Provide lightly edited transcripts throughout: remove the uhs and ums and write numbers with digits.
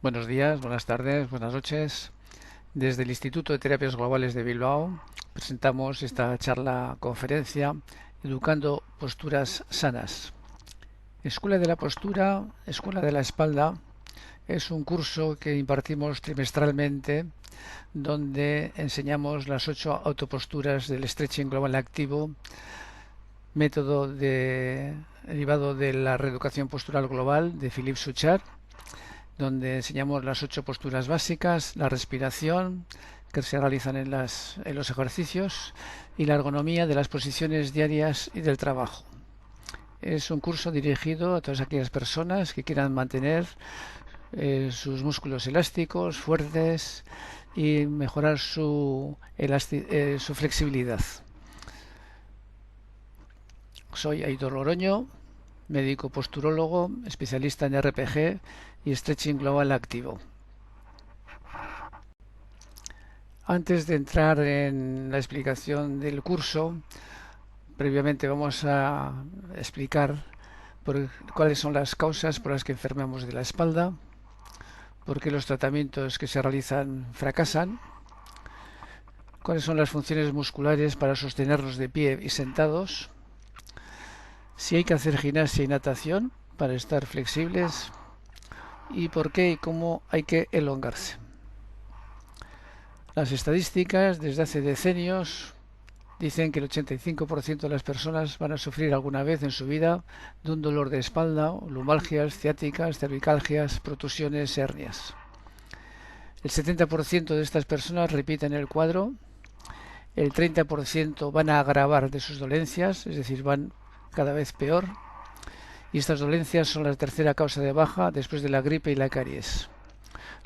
Buenos días, buenas tardes, buenas noches. Desde el Instituto de Terapias Globales de Bilbao presentamos esta charla conferencia Educando Posturas Sanas. Escuela de la Postura, Escuela de la Espalda es un curso que impartimos trimestralmente donde enseñamos las 8 autoposturas del Stretching Global Activo, derivado de la reeducación postural global de Philippe Suchard, donde enseñamos las 8 posturas básicas, la respiración que se realizan en los ejercicios y la ergonomía de las posiciones diarias y del trabajo. Es un curso dirigido a todas aquellas personas que quieran mantener sus músculos elásticos, fuertes y mejorar su flexibilidad. Soy Aitor Loroño, médico posturólogo, especialista en RPG y Stretching Global Activo. Antes de entrar en la explicación del curso, previamente vamos a explicar cuáles son las causas por las que enfermamos de la espalda, por qué los tratamientos que se realizan fracasan, cuáles son las funciones musculares para sostenernos de pie y sentados, si hay que hacer gimnasia y natación para estar flexibles y por qué y cómo hay que elongarse. Las estadísticas desde hace decenios dicen que el 85% de las personas van a sufrir alguna vez en su vida de un dolor de espalda, lumbalgias, ciáticas, cervicalgias, protusiones, hernias. El 70% de estas personas repiten el cuadro, el 30% van a agravar de sus dolencias, es decir, van cada vez peor, y estas dolencias son la tercera causa de baja después de la gripe y la caries.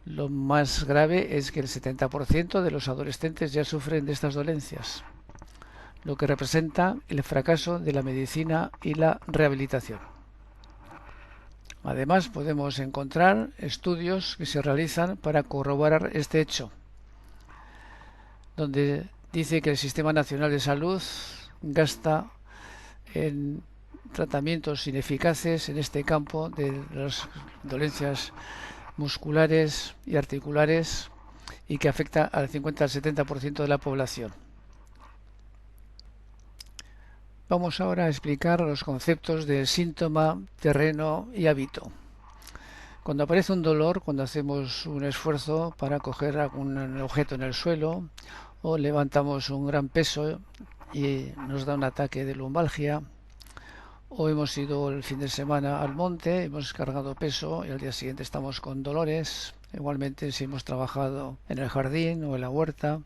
Lo más grave es que el 70% de los adolescentes ya sufren de estas dolencias, lo que representa el fracaso de la medicina y la rehabilitación. Además, podemos encontrar estudios que se realizan para corroborar este hecho, donde dice que el Sistema Nacional de Salud gasta en tratamientos ineficaces en este campo de las dolencias musculares y articulares y que afecta al 50 al 70% de la población. Vamos ahora a explicar los conceptos de síntoma, terreno y hábito. Cuando aparece un dolor, cuando hacemos un esfuerzo para coger algún objeto en el suelo o levantamos un gran peso y nos da un ataque de lumbalgia, o hemos ido el fin de semana al monte, hemos cargado peso y al día siguiente estamos con dolores, igualmente si hemos trabajado en el jardín o en la huerta,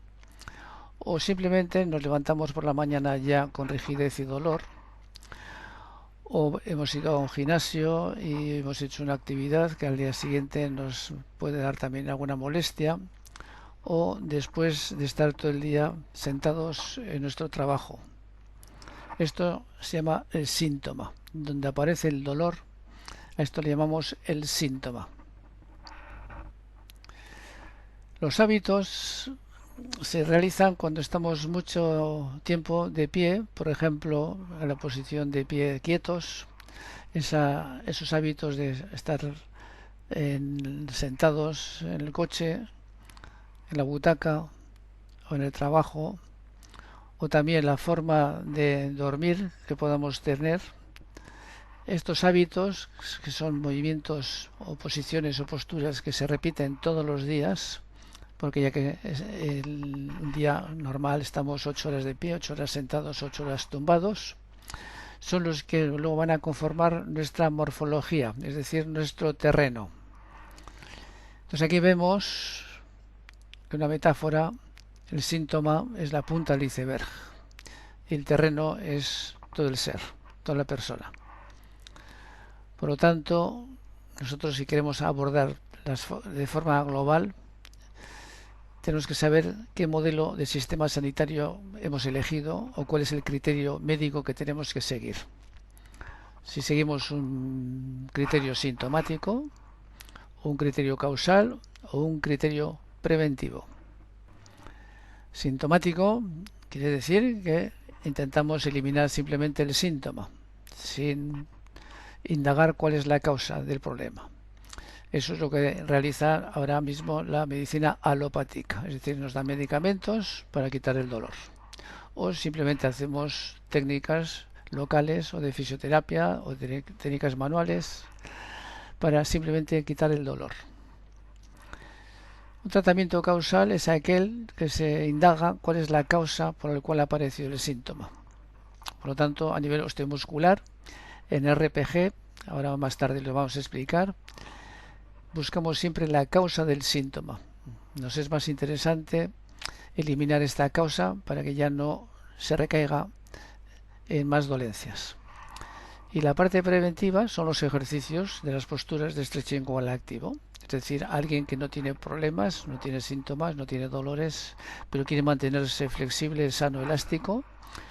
o simplemente nos levantamos por la mañana ya con rigidez y dolor, o hemos ido a un gimnasio y hemos hecho una actividad que al día siguiente nos puede dar también alguna molestia, o después de estar todo el día sentados en nuestro trabajo. Esto se llama el síntoma, donde aparece el dolor, a esto le llamamos el síntoma. Los hábitos se realizan cuando estamos mucho tiempo de pie, por ejemplo, en la posición de pie quietos, esos hábitos de estar sentados en el coche, en la butaca o en el trabajo, o también la forma de dormir que podamos tener. Estos hábitos, que son movimientos o posiciones o posturas que se repiten todos los días, porque ya que un día normal estamos 8 horas de pie, 8 horas sentados, 8 horas tumbados, son los que luego van a conformar nuestra morfología, es decir, nuestro terreno. Entonces aquí vemos que una metáfora, el síntoma es la punta del iceberg y el terreno es todo el ser, toda la persona. Por lo tanto, nosotros si queremos abordar de forma global, tenemos que saber qué modelo de sistema sanitario hemos elegido o cuál es el criterio médico que tenemos que seguir. Si seguimos un criterio sintomático, un criterio causal o un criterio preventivo. Sintomático quiere decir que intentamos eliminar simplemente el síntoma, sin indagar cuál es la causa del problema. Eso es lo que realiza ahora mismo la medicina alopática, es decir, nos da medicamentos para quitar el dolor. O simplemente hacemos técnicas locales o de fisioterapia o de técnicas manuales para simplemente quitar el dolor. Un tratamiento causal es aquel que se indaga cuál es la causa por la cual ha aparecido el síntoma. Por lo tanto, a nivel osteomuscular, en RPG, ahora más tarde lo vamos a explicar, buscamos siempre la causa del síntoma. Nos es más interesante eliminar esta causa para que ya no se recaiga en más dolencias. Y la parte preventiva son los ejercicios de las posturas de stretching con el activo. Es decir, alguien que no tiene problemas, no tiene síntomas, no tiene dolores, pero quiere mantenerse flexible, sano, elástico,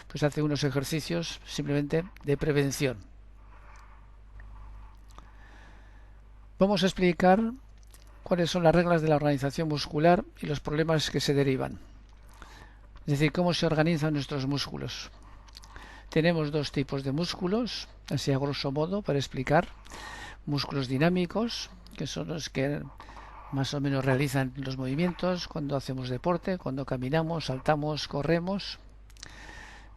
pues hace unos ejercicios simplemente de prevención. Vamos a explicar cuáles son las reglas de la organización muscular y los problemas que se derivan. Es decir, cómo se organizan nuestros músculos. Tenemos dos tipos de músculos, así a grosso modo, para explicar. Músculos dinámicos, que son los que más o menos realizan los movimientos cuando hacemos deporte, cuando caminamos, saltamos, corremos.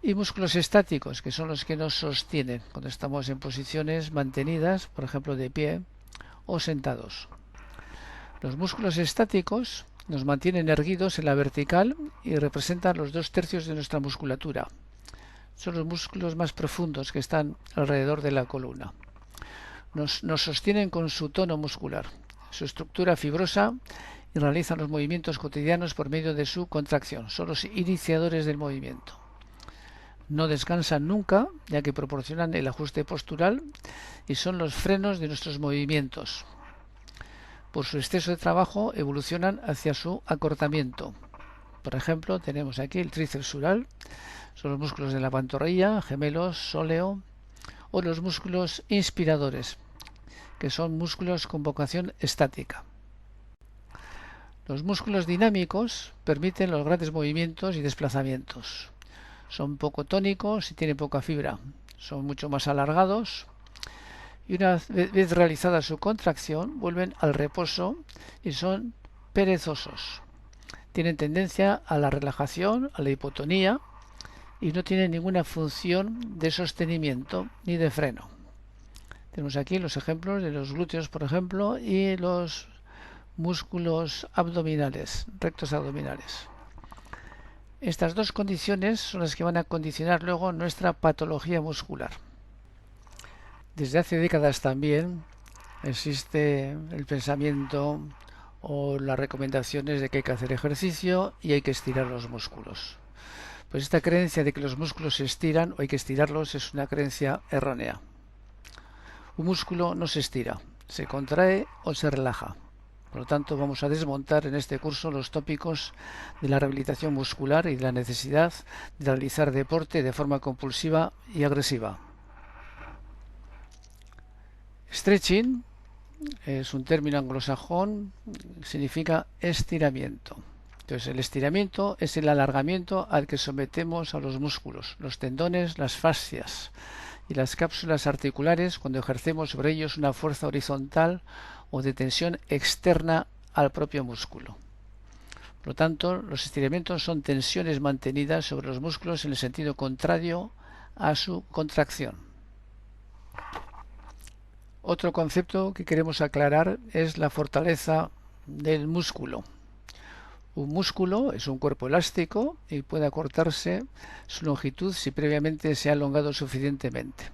Y músculos estáticos, que son los que nos sostienen cuando estamos en posiciones mantenidas, por ejemplo de pie o sentados. Los músculos estáticos nos mantienen erguidos en la vertical y representan los 2/3 de nuestra musculatura. Son los músculos más profundos que están alrededor de la columna. Nos sostienen con su tono muscular, su estructura fibrosa, y realizan los movimientos cotidianos por medio de su contracción. Son los iniciadores del movimiento. No descansan nunca, ya que proporcionan el ajuste postural y son los frenos de nuestros movimientos. Por su exceso de trabajo evolucionan hacia su acortamiento. Por ejemplo, tenemos aquí el tríceps sural, son los músculos de la pantorrilla, gemelos, sóleo, o los músculos inspiradores, que son músculos con vocación estática. Los músculos dinámicos permiten los grandes movimientos y desplazamientos. Son poco tónicos y tienen poca fibra. Son mucho más alargados y una vez realizada su contracción vuelven al reposo y son perezosos. Tienen tendencia a la relajación, a la hipotonía y no tienen ninguna función de sostenimiento ni de freno. Tenemos aquí los ejemplos de los glúteos, por ejemplo, y los músculos abdominales, rectos abdominales. Estas dos condiciones son las que van a condicionar luego nuestra patología muscular. Desde hace décadas también existe el pensamiento o las recomendaciones de que hay que hacer ejercicio y hay que estirar los músculos. Pues esta creencia de que los músculos se estiran o hay que estirarlos es una creencia errónea. Un músculo no se estira, se contrae o se relaja. Por lo tanto, vamos a desmontar en este curso los tópicos de la rehabilitación muscular y de la necesidad de realizar deporte de forma compulsiva y agresiva. Stretching es un término anglosajón, significa estiramiento. Entonces, el estiramiento es el alargamiento al que sometemos a los músculos, los tendones, las fascias y las cápsulas articulares cuando ejercemos sobre ellos una fuerza horizontal o de tensión externa al propio músculo. Por lo tanto, los estiramientos son tensiones mantenidas sobre los músculos en el sentido contrario a su contracción. Otro concepto que queremos aclarar es la fortaleza del músculo. Un músculo es un cuerpo elástico y puede acortarse su longitud si previamente se ha elongado suficientemente.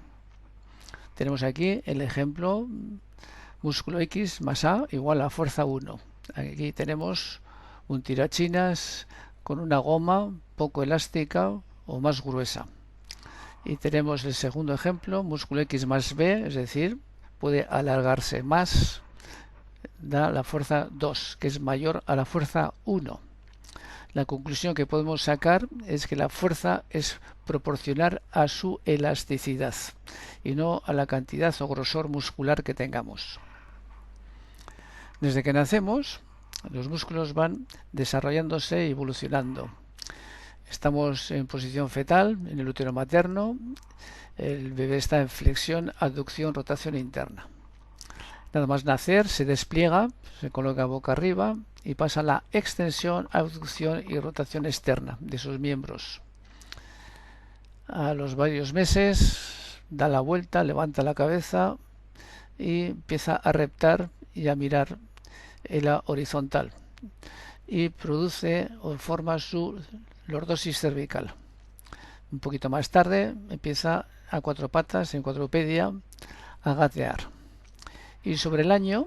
Tenemos aquí el ejemplo músculo X más A igual a fuerza 1. Aquí tenemos un tirachinas con una goma poco elástica o más gruesa. Y tenemos el segundo ejemplo, músculo X más B, es decir, puede alargarse más, da la fuerza 2, que es mayor a la fuerza 1. La conclusión que podemos sacar es que la fuerza es proporcional a su elasticidad y no a la cantidad o grosor muscular que tengamos. Desde que nacemos, los músculos van desarrollándose y evolucionando. Estamos en posición fetal, en el útero materno. El bebé está en flexión, abducción, rotación interna. Nada más nacer se despliega, se coloca boca arriba y pasa a la extensión, abducción y rotación externa de sus miembros. A los varios meses da la vuelta, levanta la cabeza y empieza a reptar y a mirar en la horizontal y produce o forma su lordosis cervical. Un poquito más tarde empieza a cuatro patas, en cuadrupedia, a gatear. Y sobre el año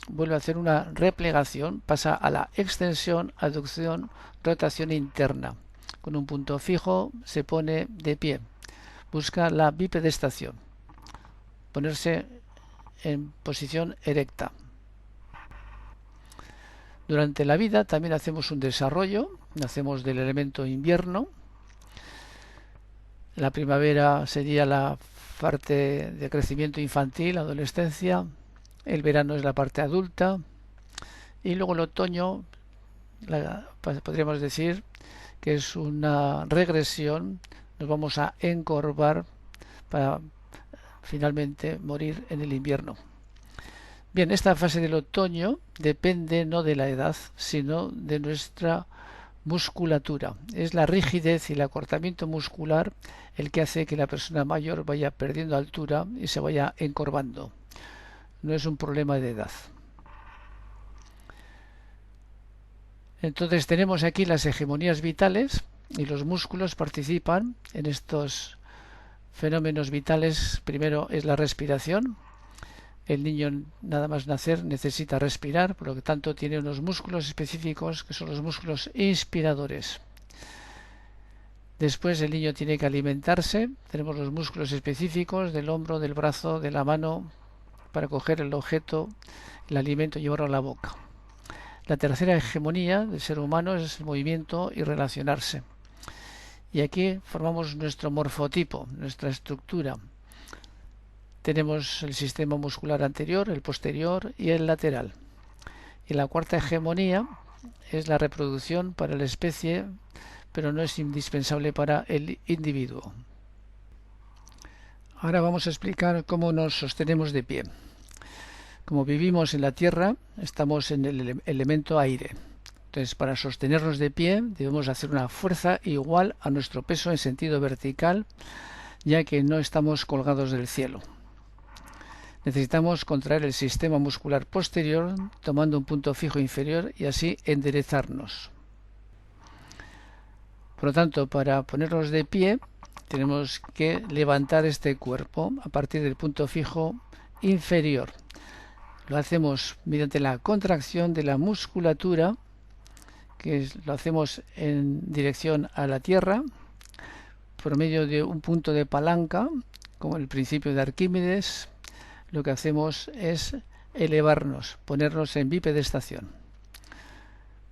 vuelve a hacer una replegación, pasa a la extensión, aducción, rotación interna. Con un punto fijo se pone de pie. Busca la bipedestación. Ponerse en posición erecta. Durante la vida también hacemos un desarrollo. Nacemos del elemento invierno. La primavera sería la parte de crecimiento infantil, adolescencia. El verano es la parte adulta. Y luego el otoño, podríamos decir que es una regresión. Nos vamos a encorvar para finalmente morir en el invierno. Bien, esta fase del otoño depende no de la edad, sino de nuestra musculatura. Es la rigidez y el acortamiento muscular el que hace que la persona mayor vaya perdiendo altura y se vaya encorvando. No es un problema de edad. Entonces tenemos aquí las hegemonías vitales y los músculos participan en estos fenómenos vitales. Primero es la respiración. El niño nada más nacer necesita respirar, por lo tanto tiene unos músculos específicos que son los músculos inspiradores. Después el niño tiene que alimentarse. Tenemos los músculos específicos del hombro, del brazo, de la mano para coger el objeto, el alimento y llevarlo a la boca. La tercera hegemonía del ser humano es el movimiento y relacionarse. Y aquí formamos nuestro morfotipo, nuestra estructura. Tenemos el sistema muscular anterior, el posterior y el lateral. Y la cuarta hegemonía es la reproducción para la especie, pero no es indispensable para el individuo. Ahora vamos a explicar cómo nos sostenemos de pie. Como vivimos en la Tierra, estamos en el elemento aire. Entonces, para sostenernos de pie, debemos hacer una fuerza igual a nuestro peso en sentido vertical, ya que no estamos colgados del cielo. Necesitamos contraer el sistema muscular posterior tomando un punto fijo inferior y así enderezarnos. Por lo tanto, para ponernos de pie, tenemos que levantar este cuerpo a partir del punto fijo inferior. Lo hacemos mediante la contracción de la musculatura, lo hacemos en dirección a la tierra, por medio de un punto de palanca, como el principio de Arquímedes. Lo que hacemos es elevarnos, ponernos en bipedestación.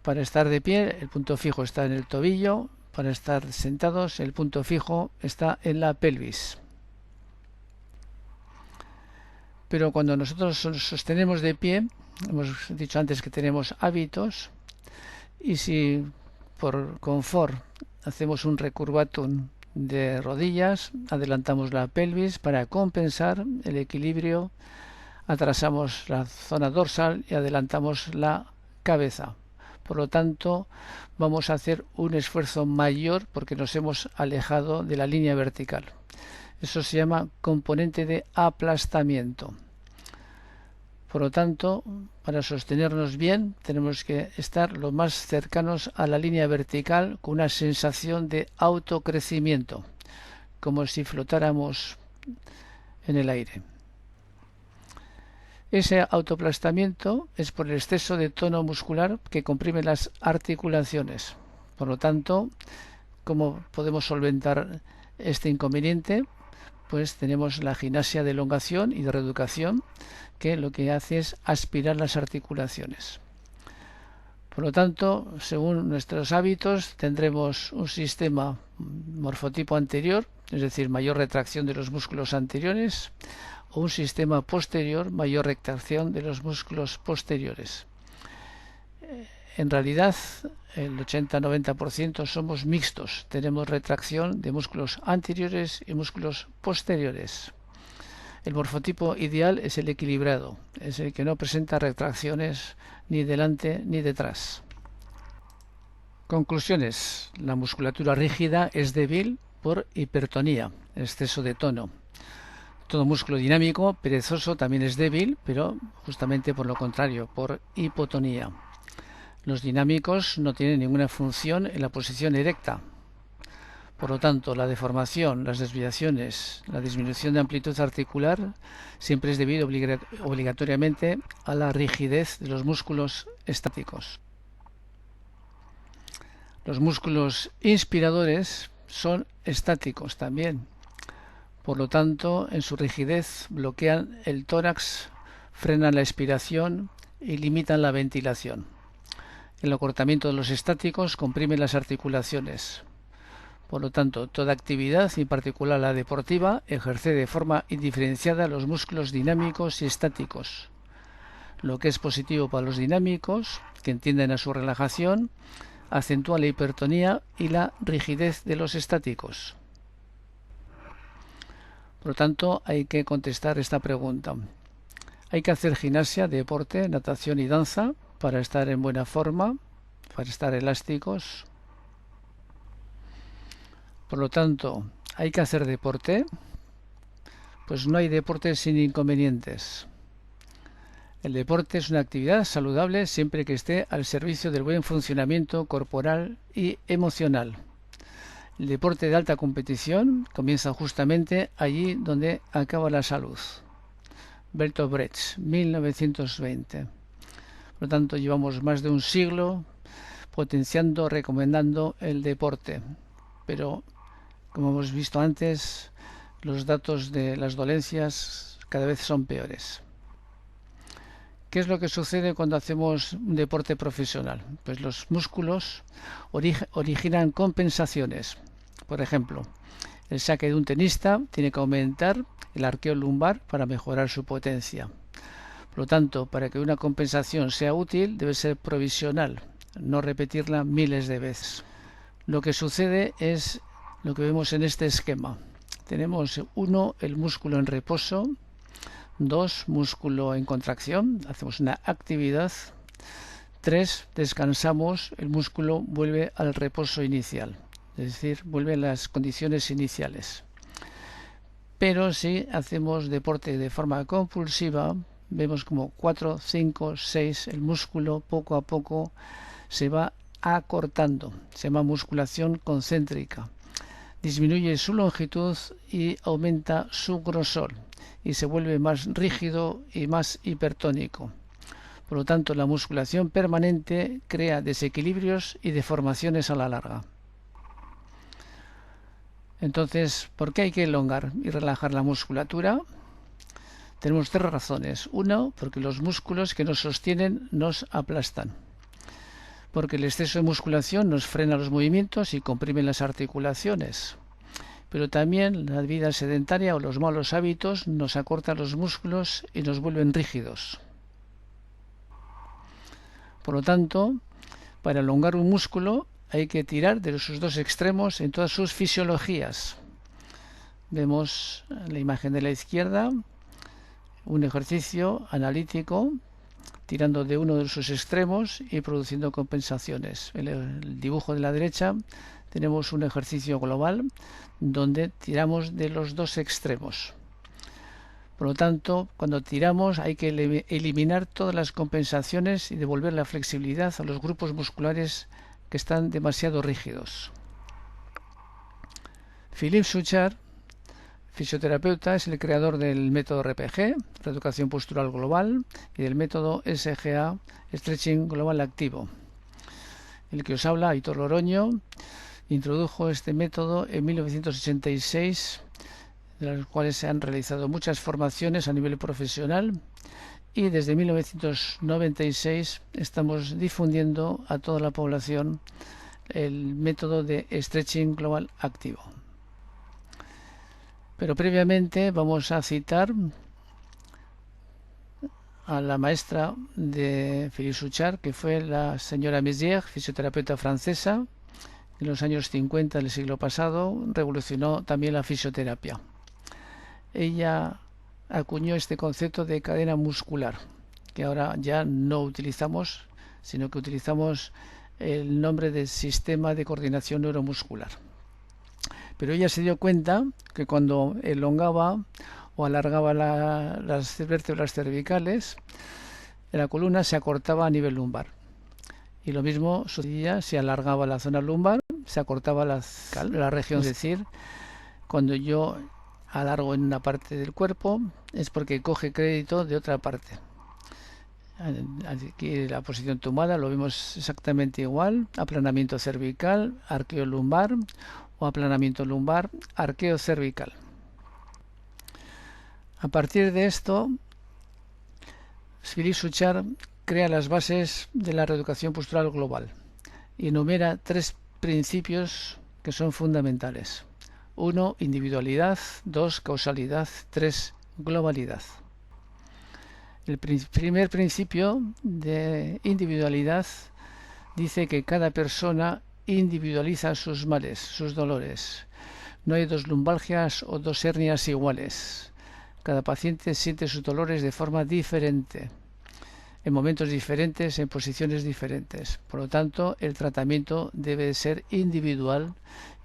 Para estar de pie, el punto fijo está en el tobillo. Para estar sentados, el punto fijo está en la pelvis. Pero cuando nosotros nos sostenemos de pie, hemos dicho antes que tenemos hábitos, y si por confort hacemos un recurvatum de rodillas, adelantamos la pelvis para compensar el equilibrio, atrasamos la zona dorsal y adelantamos la cabeza. Por lo tanto, vamos a hacer un esfuerzo mayor porque nos hemos alejado de la línea vertical. Eso se llama componente de aplastamiento. Por lo tanto, para sostenernos bien, tenemos que estar lo más cercanos a la línea vertical con una sensación de autocrecimiento, como si flotáramos en el aire. Ese autoaplastamiento es por el exceso de tono muscular que comprime las articulaciones. Por lo tanto, ¿cómo podemos solventar este inconveniente? Pues tenemos la gimnasia de elongación y de reeducación, que lo que hace es aspirar las articulaciones. Por lo tanto, según nuestros hábitos, tendremos un sistema morfotipo anterior, es decir, mayor retracción de los músculos anteriores, o un sistema posterior, mayor retracción de los músculos posteriores. En realidad, el 80-90% somos mixtos. Tenemos retracción de músculos anteriores y músculos posteriores. El morfotipo ideal es el equilibrado, es el que no presenta retracciones ni delante ni detrás. Conclusiones. La musculatura rígida es débil por hipertonía, exceso de tono. Todo músculo dinámico, perezoso, también es débil, pero justamente por lo contrario, por hipotonía. Los dinámicos no tienen ninguna función en la posición erecta. Por lo tanto, la deformación, las desviaciones, la disminución de amplitud articular siempre es debido obligatoriamente a la rigidez de los músculos estáticos. Los músculos inspiradores son estáticos también. Por lo tanto, en su rigidez bloquean el tórax, frenan la expiración y limitan la ventilación. El acortamiento de los estáticos comprime las articulaciones. Por lo tanto, toda actividad, en particular la deportiva, ejerce de forma indiferenciada los músculos dinámicos y estáticos. Lo que es positivo para los dinámicos, que entienden a su relajación, acentúa la hipertonía y la rigidez de los estáticos. Por lo tanto, hay que contestar esta pregunta. Hay que hacer gimnasia, deporte, natación y danza para estar en buena forma, para estar elásticos. Por lo tanto, ¿hay que hacer deporte? Pues no hay deporte sin inconvenientes. El deporte es una actividad saludable siempre que esté al servicio del buen funcionamiento corporal y emocional. El deporte de alta competición comienza justamente allí donde acaba la salud. Bertolt Brecht, 1920. Por lo tanto, llevamos más de un siglo potenciando, recomendando el deporte. Pero, como hemos visto antes, los datos de las dolencias cada vez son peores. ¿Qué es lo que sucede cuando hacemos un deporte profesional? Pues los músculos originan compensaciones. Por ejemplo, el saque de un tenista tiene que aumentar el arqueo lumbar para mejorar su potencia. Por lo tanto, para que una compensación sea útil, debe ser provisional, no repetirla miles de veces. Lo que sucede es lo que vemos en este esquema. Tenemos 1, el músculo en reposo, 2, músculo en contracción, hacemos una actividad. 3, descansamos, el músculo vuelve al reposo inicial, es decir, vuelve a las condiciones iniciales. Pero si hacemos deporte de forma compulsiva, vemos como 4, 5, 6, el músculo poco a poco se va acortando, se llama musculación concéntrica. Disminuye su longitud y aumenta su grosor y se vuelve más rígido y más hipertónico. Por lo tanto, la musculación permanente crea desequilibrios y deformaciones a la larga. Entonces, ¿por qué hay que elongar y relajar la musculatura? Tenemos 3 razones. 1, porque los músculos que nos sostienen nos aplastan. Porque el exceso de musculación nos frena los movimientos y comprime las articulaciones. Pero también la vida sedentaria o los malos hábitos nos acortan los músculos y nos vuelven rígidos. Por lo tanto, para elongar un músculo hay que tirar de sus 2 extremos en todas sus fisiologías. Vemos la imagen de la izquierda, un ejercicio analítico tirando de uno de sus extremos y produciendo compensaciones. En el dibujo de la derecha tenemos un ejercicio global donde tiramos de los 2 extremos. Por lo tanto, cuando tiramos hay que eliminar todas las compensaciones y devolver la flexibilidad a los grupos musculares que están demasiado rígidos. Philippe Souchard, fisioterapeuta, es el creador del método RPG, Reeducación Postural Global, y del método SGA, Stretching Global Activo. El que os habla, Aitor Loroño, introdujo este método en 1986, de las cuales se han realizado muchas formaciones a nivel profesional, y desde 1996 estamos difundiendo a toda la población el método de Stretching Global Activo. Pero previamente vamos a citar a la maestra de Philippe Souchard, que fue la señora Mézières, fisioterapeuta francesa. En los años 50 del siglo pasado revolucionó también la fisioterapia. Ella acuñó este concepto de cadena muscular, que ahora ya no utilizamos, sino que utilizamos el nombre de sistema de coordinación neuromuscular. Pero ella se dio cuenta que cuando elongaba o alargaba las vértebras cervicales, la columna se acortaba a nivel lumbar. Y lo mismo sucedía si alargaba la zona lumbar, se acortaba la región. Es decir, cuando yo alargo en una parte del cuerpo es porque coge crédito de otra parte. Aquí la posición tomada lo vemos exactamente igual: aplanamiento cervical, arqueo lumbar, o aplanamiento lumbar, arqueo cervical. A partir de esto, Philippe Suchard crea las bases de la reeducación postural global y enumera 3 principios que son fundamentales: 1, individualidad; 2, causalidad; 3, globalidad. El primer principio de individualidad dice que cada persona individualiza sus males, sus dolores. No hay 2 lumbalgias o 2 hernias iguales. Cada paciente siente sus dolores de forma diferente, en momentos diferentes, en posiciones diferentes. Por lo tanto, el tratamiento debe ser individual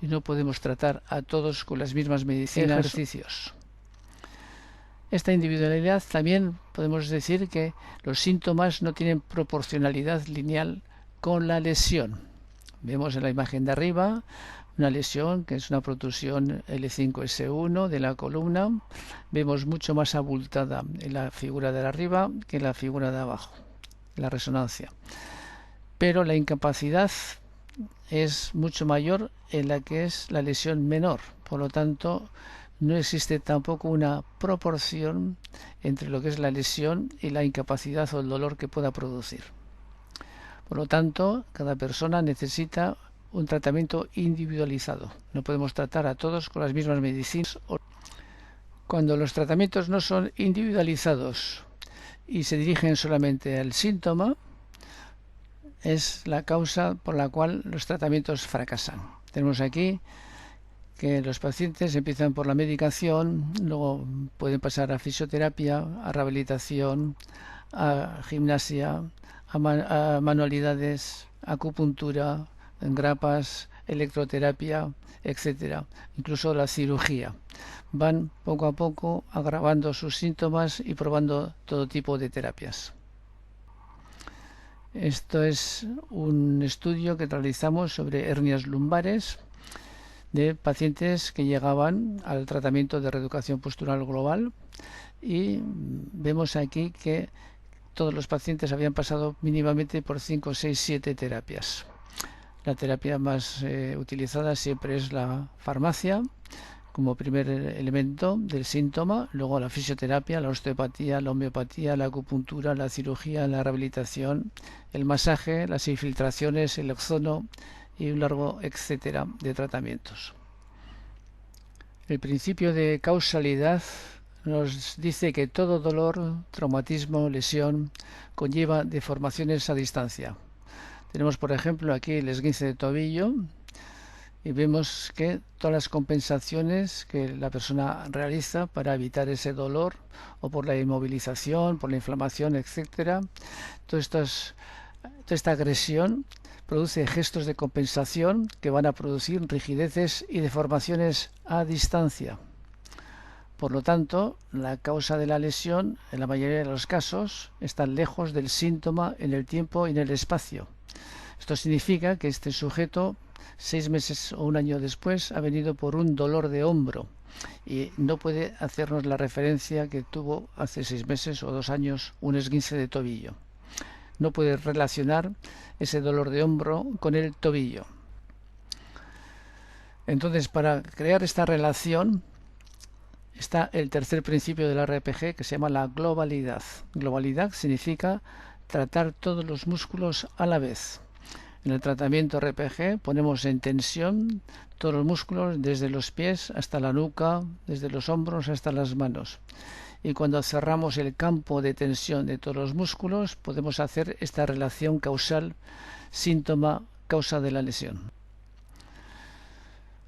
y no podemos tratar a todos con las mismas medicinas, ejercicios. Esta individualidad también podemos decir que los síntomas no tienen proporcionalidad lineal con la lesión. Vemos en la imagen de arriba una lesión que es una protusión L5-S1 de la columna. Vemos mucho más abultada en la figura de arriba que en la figura de abajo, la resonancia. Pero la incapacidad es mucho mayor en la que es la lesión menor. Por lo tanto, no existe tampoco una proporción entre lo que es la lesión y la incapacidad o el dolor que pueda producir. Por lo tanto, cada persona necesita un tratamiento individualizado. No podemos tratar a todos con las mismas medicinas. Cuando los tratamientos no son individualizados y se dirigen solamente al síntoma, es la causa por la cual los tratamientos fracasan. Tenemos aquí que los pacientes empiezan por la medicación, luego pueden pasar a fisioterapia, a rehabilitación, a gimnasia, a manualidades, acupuntura, grapas, electroterapia, etcétera, incluso la cirugía. Van poco a poco agravando sus síntomas y probando todo tipo de terapias. Esto es un estudio que realizamos sobre hernias lumbares de pacientes que llegaban al tratamiento de reeducación postural global, y vemos aquí que todos los pacientes habían pasado mínimamente por 5, 6, 7 terapias. La terapia más utilizada siempre es la farmacia como primer elemento del síntoma, luego la fisioterapia, la osteopatía, la homeopatía, la acupuntura, la cirugía, la rehabilitación, el masaje, las infiltraciones, el ozono y un largo etcétera de tratamientos. El principio de causalidad nos dice que todo dolor, traumatismo, lesión conlleva deformaciones a distancia. Tenemos, por ejemplo, aquí el esguince de tobillo y vemos que todas las compensaciones que la persona realiza para evitar ese dolor, o por la inmovilización, por la inflamación, etcétera, toda esta agresión produce gestos de compensación que van a producir rigideces y deformaciones a distancia. Por lo tanto, la causa de la lesión, en la mayoría de los casos, está lejos del síntoma en el tiempo y en el espacio. Esto significa que este sujeto, 6 meses o 1 año después, ha venido por un dolor de hombro y no puede hacernos la referencia que tuvo hace 6 meses o 2 años un esguince de tobillo. No puede relacionar ese dolor de hombro con el tobillo. Entonces, para crear esta relación está el tercer principio del RPG, que se llama la globalidad. Globalidad significa tratar todos los músculos a la vez. En el tratamiento RPG ponemos en tensión todos los músculos, desde los pies hasta la nuca, desde los hombros hasta las manos. Y cuando cerramos el campo de tensión de todos los músculos, podemos hacer esta relación causal, síntoma-causa de la lesión.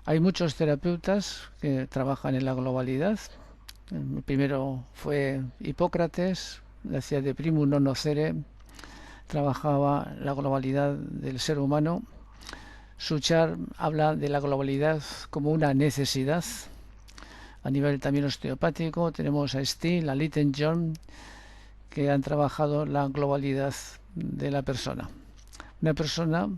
Hay muchos terapeutas que trabajan en la globalidad El primero fue Hipócrates, decía de primum non nocere, trabajaba la globalidad del ser humano. Suchard habla de la globalidad como una necesidad. A nivel también osteopático tenemos a Steele, a Littlejohn, que han trabajado la globalidad de la persona. Una persona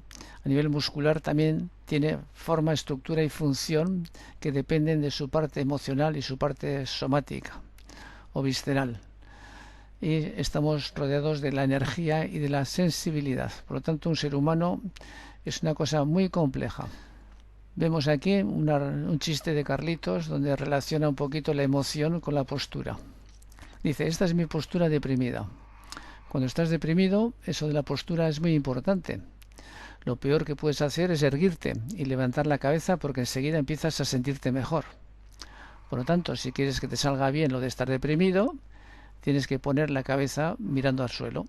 a nivel muscular también tiene forma, estructura y función que dependen de su parte emocional y su parte somática o visceral. Y estamos rodeados de la energía y de la sensibilidad. Por lo tanto, un ser humano es una cosa muy compleja. Vemos aquí un chiste de Carlitos donde relaciona un poquito la emoción con la postura. Dice, esta es mi postura deprimida. Cuando estás deprimido, eso de la postura es muy importante. Lo peor que puedes hacer es erguirte y levantar la cabeza porque enseguida empiezas a sentirte mejor. Por lo tanto, si quieres que te salga bien lo de estar deprimido, tienes que poner la cabeza mirando al suelo.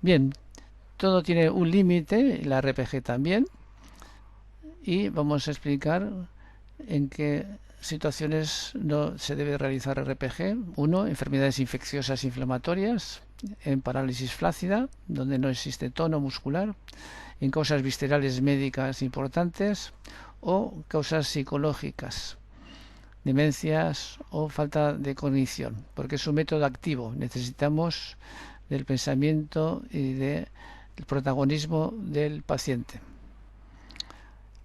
Bien, todo tiene un límite, la RPG también, y vamos a explicar en qué situaciones no se debe realizar RPG. 1. Enfermedades infecciosas inflamatorias, en parálisis flácida, donde no existe tono muscular, en causas viscerales médicas importantes o causas psicológicas, demencias o falta de cognición, porque es un método activo. Necesitamos del pensamiento y del protagonismo del paciente.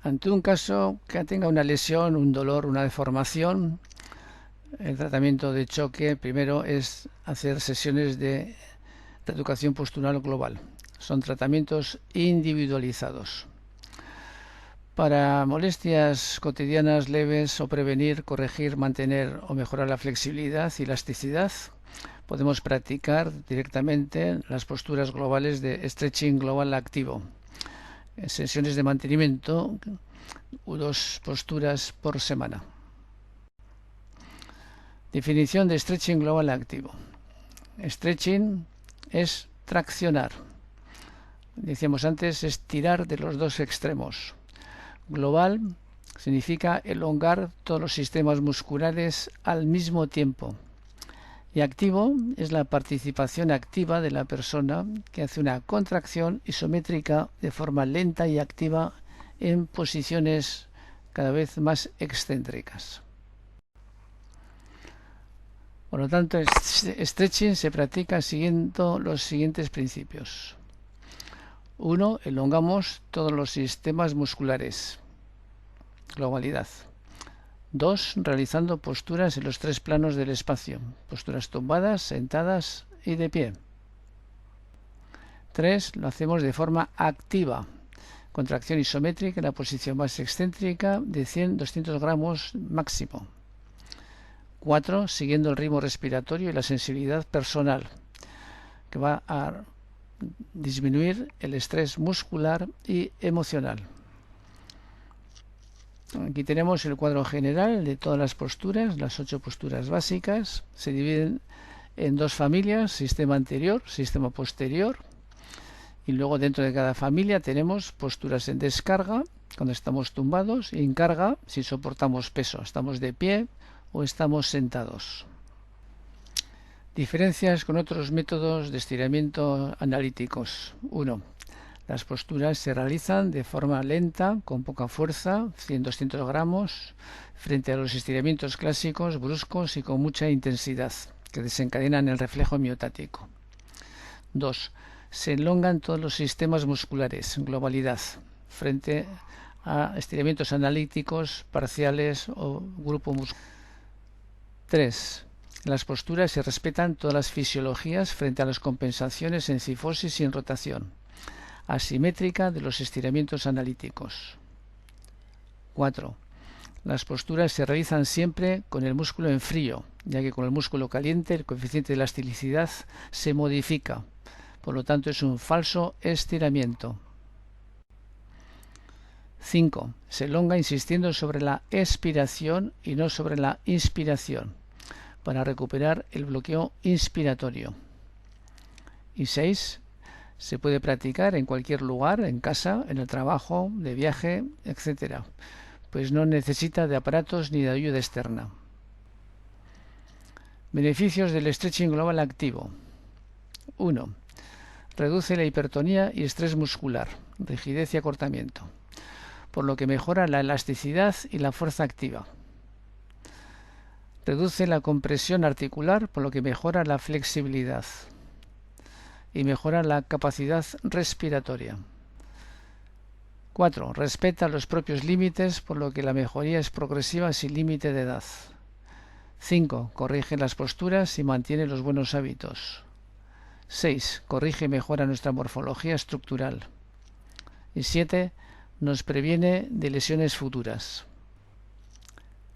Ante un caso que tenga una lesión, un dolor, una deformación, el tratamiento de choque primero es hacer sesiones de reeducación postural global. Son tratamientos individualizados. Para molestias cotidianas leves o prevenir, corregir, mantener o mejorar la flexibilidad y elasticidad, podemos practicar directamente las posturas globales de stretching global activo. Sesiones de mantenimiento, 2 posturas por semana. Definición de stretching global activo. Stretching es traccionar. Decíamos antes, es tirar de los 2 extremos. Global significa elongar todos los sistemas musculares al mismo tiempo. Y activo es la participación activa de la persona que hace una contracción isométrica de forma lenta y activa en posiciones cada vez más excéntricas. Por lo tanto, stretching se practica siguiendo los siguientes principios. 1. Elongamos todos los sistemas musculares. Globalidad. 2. Realizando posturas en los 3 planos del espacio. Posturas tumbadas, sentadas y de pie. 3. Lo hacemos de forma activa. Contracción isométrica en la posición más excéntrica de 100-200 gramos máximo. 4. Siguiendo el ritmo respiratorio y la sensibilidad personal, que va a disminuir el estrés muscular y emocional. Aquí tenemos el cuadro general de todas las posturas, las 8 posturas básicas. Se dividen en 2 familias, sistema anterior, sistema posterior. Y luego dentro de cada familia tenemos posturas en descarga, cuando estamos tumbados, y en carga, si soportamos peso, estamos de pie o estamos sentados. Diferencias con otros métodos de estiramiento analíticos. 1. Las posturas se realizan de forma lenta, con poca fuerza, 100-200 gramos, frente a los estiramientos clásicos, bruscos y con mucha intensidad, que desencadenan el reflejo miotático. 2. Se elongan todos los sistemas musculares, globalidad, frente a estiramientos analíticos, parciales o grupo muscular. 3. En las posturas se respetan todas las fisiologías frente a las compensaciones en cifosis y en rotación, asimétrica de los estiramientos analíticos. 4. Las posturas se realizan siempre con el músculo en frío, ya que con el músculo caliente el coeficiente de elasticidad se modifica, por lo tanto es un falso estiramiento. 5. Se elonga insistiendo sobre la expiración y no sobre la inspiración, para recuperar el bloqueo inspiratorio. Y 6. Se puede practicar en cualquier lugar, en casa, en el trabajo, de viaje, etc. pues no necesita de aparatos ni de ayuda externa. Beneficios del stretching global activo. 1. Reduce la hipertonía y estrés muscular, rigidez y acortamiento, por lo que mejora la elasticidad y la fuerza activa. Reduce la compresión articular, por lo que mejora la flexibilidad y mejora la capacidad respiratoria. 4. Respeta los propios límites, por lo que la mejoría es progresiva sin límite de edad. 5. Corrige las posturas y mantiene los buenos hábitos. 6. Corrige y mejora nuestra morfología estructural. Y 7. Nos previene de lesiones futuras.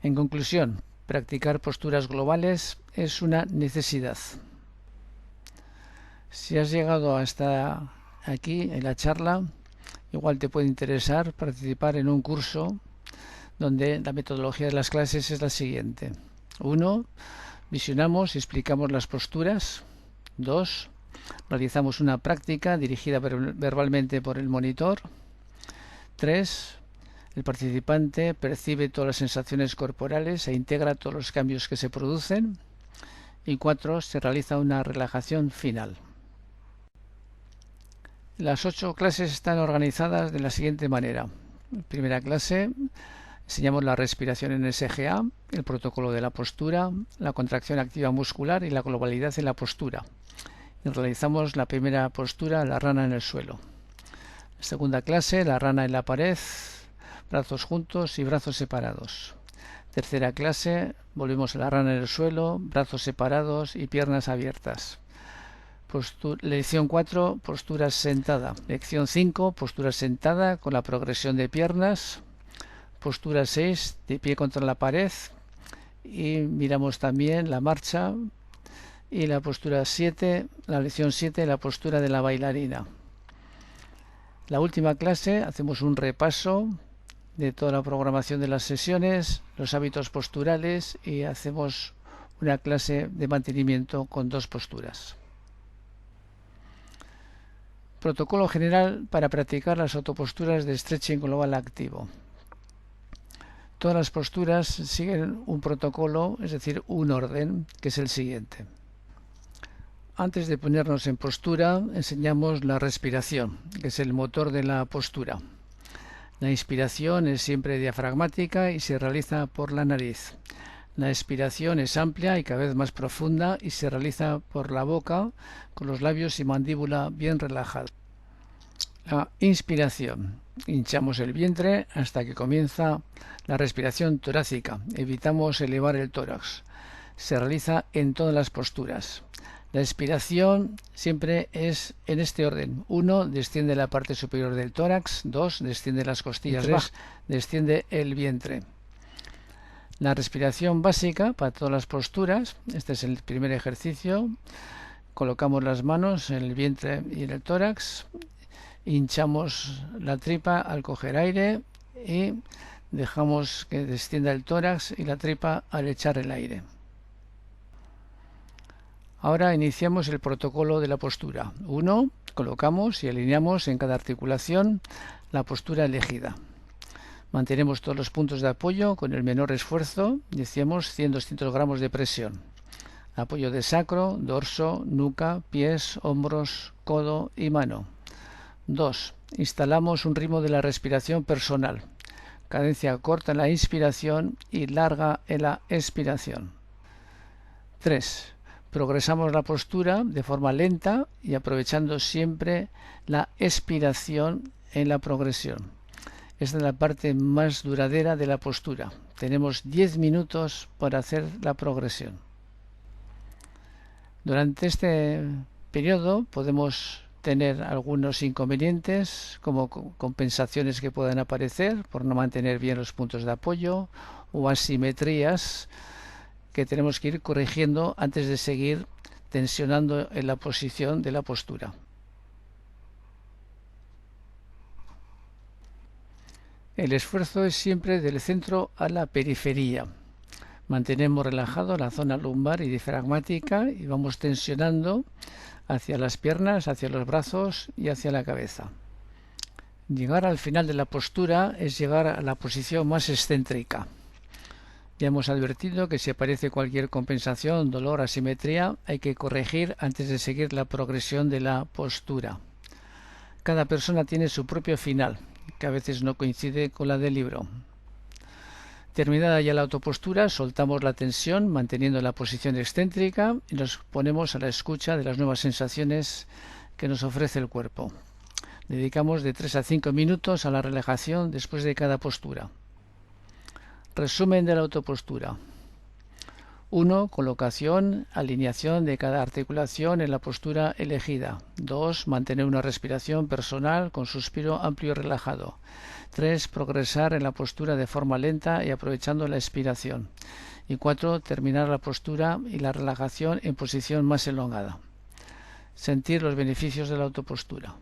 En conclusión, practicar posturas globales es una necesidad. Si has llegado hasta aquí en la charla, igual te puede interesar participar en un curso donde la metodología de las clases es la siguiente. 1. Visionamos y explicamos las posturas. 2. Realizamos una práctica dirigida verbalmente por el monitor. 3. El participante percibe todas las sensaciones corporales e integra todos los cambios que se producen. Y 4. Se realiza una relajación final. Las 8 clases están organizadas de la siguiente manera. Primera clase, enseñamos la respiración en SGA, el protocolo de la postura, la contracción activa muscular y la globalidad en la postura. Y realizamos la primera postura, la rana en el suelo. Segunda clase, la rana en la pared, brazos juntos y brazos separados. Tercera clase, volvemos a la rana en el suelo, brazos separados y piernas abiertas. Lección 4, postura sentada. Lección 5, postura sentada con la progresión de piernas. Postura 6, de pie contra la pared. Y miramos también la marcha. Y la postura 7, la lección 7, la postura de la bailarina. La última clase hacemos un repaso de toda la programación de las sesiones, los hábitos posturales y hacemos una clase de mantenimiento con 2 posturas. Protocolo general para practicar las autoposturas de stretching global activo. Todas las posturas siguen un protocolo, es decir, un orden, que es el siguiente. Antes de ponernos en postura, enseñamos la respiración, que es el motor de la postura. La inspiración es siempre diafragmática y se realiza por la nariz. La expiración es amplia y cada vez más profunda y se realiza por la boca, con los labios y mandíbula bien relajados. La inspiración. Hinchamos el vientre hasta que comienza la respiración torácica. Evitamos elevar el tórax. Se realiza en todas las posturas. La expiración siempre es en este orden. 1. Desciende la parte superior del tórax. 2. Desciende las costillas. 3. Desciende el vientre. La respiración básica para todas las posturas. Este es el primer ejercicio. Colocamos las manos en el vientre y en el tórax. Hinchamos la tripa al coger aire y dejamos que descienda el tórax y la tripa al echar el aire. Ahora iniciamos el protocolo de la postura. 1. Colocamos y alineamos en cada articulación la postura elegida. Mantenemos todos los puntos de apoyo con el menor esfuerzo, decíamos 100-200 gramos de presión. Apoyo de sacro, dorso, nuca, pies, hombros, codo y mano. 2. Instalamos un ritmo de la respiración personal. Cadencia corta en la inspiración y larga en la expiración. 3. Progresamos la postura de forma lenta y aprovechando siempre la expiración en la progresión. Esta es la parte más duradera de la postura. Tenemos 10 minutos para hacer la progresión. Durante este periodo podemos tener algunos inconvenientes, como compensaciones que puedan aparecer por no mantener bien los puntos de apoyo o asimetrías que tenemos que ir corrigiendo antes de seguir tensionando en la posición de la postura. El esfuerzo es siempre del centro a la periferia. Mantenemos relajado la zona lumbar y diafragmática y vamos tensionando hacia las piernas, hacia los brazos y hacia la cabeza. Llegar al final de la postura es llegar a la posición más excéntrica. Ya hemos advertido que si aparece cualquier compensación, dolor, asimetría, hay que corregir antes de seguir la progresión de la postura. Cada persona tiene su propio final, que a veces no coincide con la del libro. Terminada ya la autopostura, soltamos la tensión manteniendo la posición excéntrica y nos ponemos a la escucha de las nuevas sensaciones que nos ofrece el cuerpo. Dedicamos de 3 a 5 minutos a la relajación después de cada postura. Resumen de la autopostura. 1. Colocación, alineación de cada articulación en la postura elegida. 2. Mantener una respiración personal con suspiro amplio y relajado. 3. Progresar en la postura de forma lenta y aprovechando la expiración. Y 4. Terminar la postura y la relajación en posición más elongada. Sentir los beneficios de la autopostura.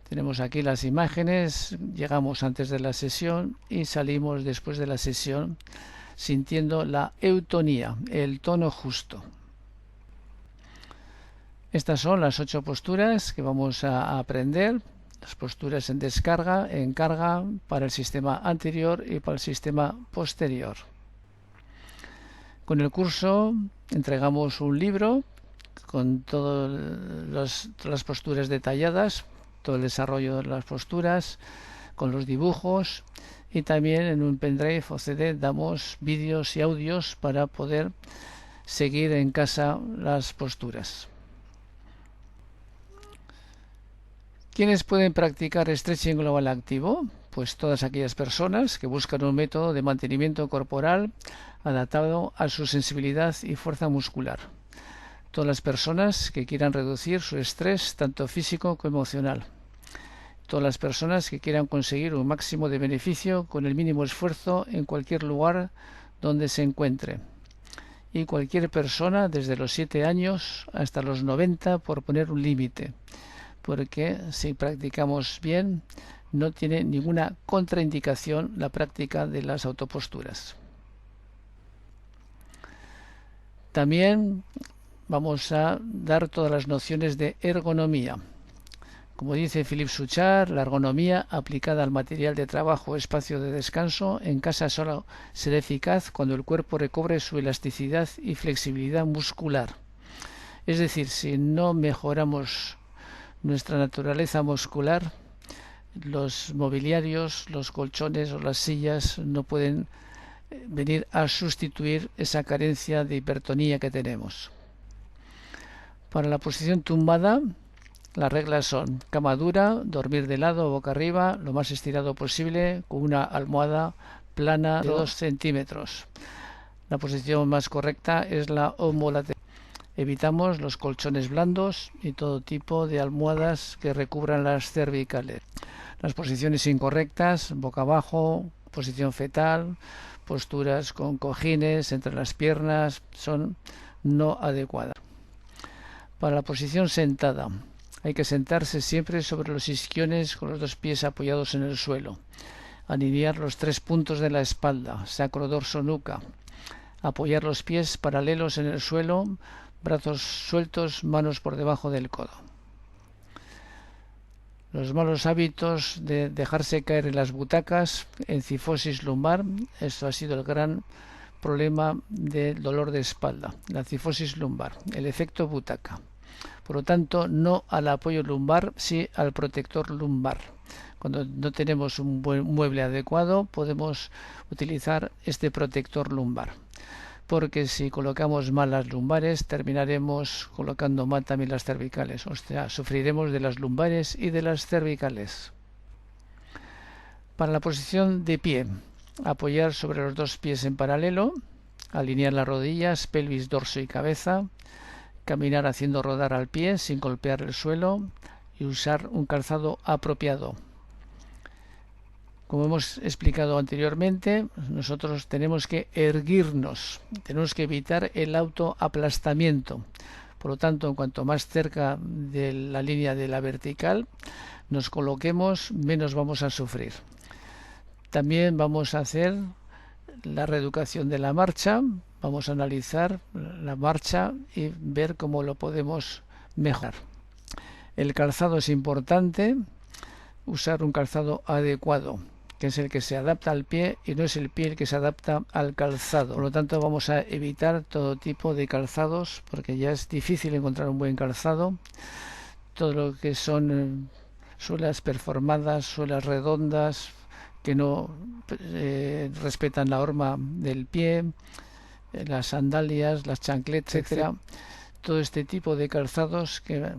Tenemos aquí las imágenes, llegamos antes de la sesión y salimos después de la sesión sintiendo la eutonía, el tono justo. Estas son las 8 posturas que vamos a aprender, las posturas en descarga, en carga, para el sistema anterior y para el sistema posterior. Con el curso entregamos un libro con todas las posturas detalladas, todo el desarrollo de las posturas, con los dibujos, y también en un pendrive o CD damos vídeos y audios para poder seguir en casa las posturas. ¿Quiénes pueden practicar stretching global activo? Pues todas aquellas personas que buscan un método de mantenimiento corporal adaptado a su sensibilidad y fuerza muscular. Todas las personas que quieran reducir su estrés tanto físico como emocional. Todas las personas que quieran conseguir un máximo de beneficio con el mínimo esfuerzo en cualquier lugar donde se encuentre. Y cualquier persona desde los 7 años hasta los 90, por poner un límite, porque si practicamos bien no tiene ninguna contraindicación la práctica de las autoposturas. También vamos a dar todas las nociones de ergonomía. Como dice Philippe Souchard, la ergonomía aplicada al material de trabajo o espacio de descanso en casa solo será eficaz cuando el cuerpo recobre su elasticidad y flexibilidad muscular. Es decir, si no mejoramos nuestra naturaleza muscular, los mobiliarios, los colchones o las sillas no pueden venir a sustituir esa carencia de hipertonía que tenemos. Para la posición tumbada, las reglas son cama dura, dormir de lado o boca arriba, lo más estirado posible, con una almohada plana de 2 centímetros. La posición más correcta es la homolateral. Evitamos los colchones blandos y todo tipo de almohadas que recubran las cervicales. Las posiciones incorrectas, boca abajo, posición fetal, posturas con cojines entre las piernas, son no adecuadas. Para la posición sentada, hay que sentarse siempre sobre los isquiones con los 2 pies apoyados en el suelo. Alinear los 3 puntos de la espalda, sacro, dorso, nuca. Apoyar los pies paralelos en el suelo, brazos sueltos, manos por debajo del codo. Los malos hábitos de dejarse caer en las butacas, encifosis lumbar, esto ha sido el gran problema del dolor de espalda, la cifosis lumbar, el efecto butaca. Por lo tanto, no al apoyo lumbar, sí al protector lumbar. Cuando no tenemos un buen mueble adecuado, podemos utilizar este protector lumbar. Porque si colocamos mal las lumbares, terminaremos colocando mal también las cervicales. O sea, sufriremos de las lumbares y de las cervicales. Para la posición de pie, apoyar sobre los 2 pies en paralelo, alinear las rodillas, pelvis, dorso y cabeza, caminar haciendo rodar al pie sin golpear el suelo y usar un calzado apropiado. Como hemos explicado anteriormente, nosotros tenemos que erguirnos, tenemos que evitar el autoaplastamiento. Por lo tanto, cuanto más cerca de la línea de la vertical nos coloquemos, menos vamos a sufrir. También vamos a hacer la reeducación de la marcha, vamos a analizar la marcha y ver cómo lo podemos mejorar. El calzado es importante. usar un calzado adecuado, que es el que se adapta al pie y no es el pie el que se adapta al calzado. Por lo tanto, vamos a evitar todo tipo de calzados porque ya es difícil encontrar un buen calzado. Todo lo que son suelas performadas, suelas redondas, que no respetan la horma del pie, las sandalias, las chancletas, etcétera. Todo este tipo de calzados que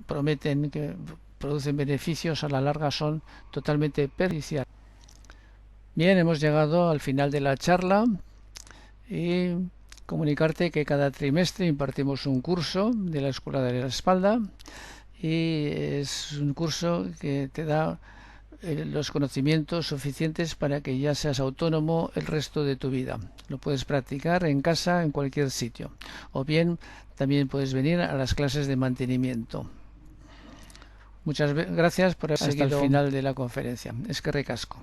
prometen, que producen beneficios, a la larga son totalmente perjudiciales. Bien, hemos llegado al final de la charla y comunicarte que cada trimestre impartimos un curso de la Escuela de la Espalda y es un curso que te da los conocimientos suficientes para que ya seas autónomo el resto de tu vida. Lo puedes practicar en casa, en cualquier sitio, o bien también puedes venir a las clases de mantenimiento. Muchas gracias por haber seguido hasta el final de la conferencia. Es que recasco.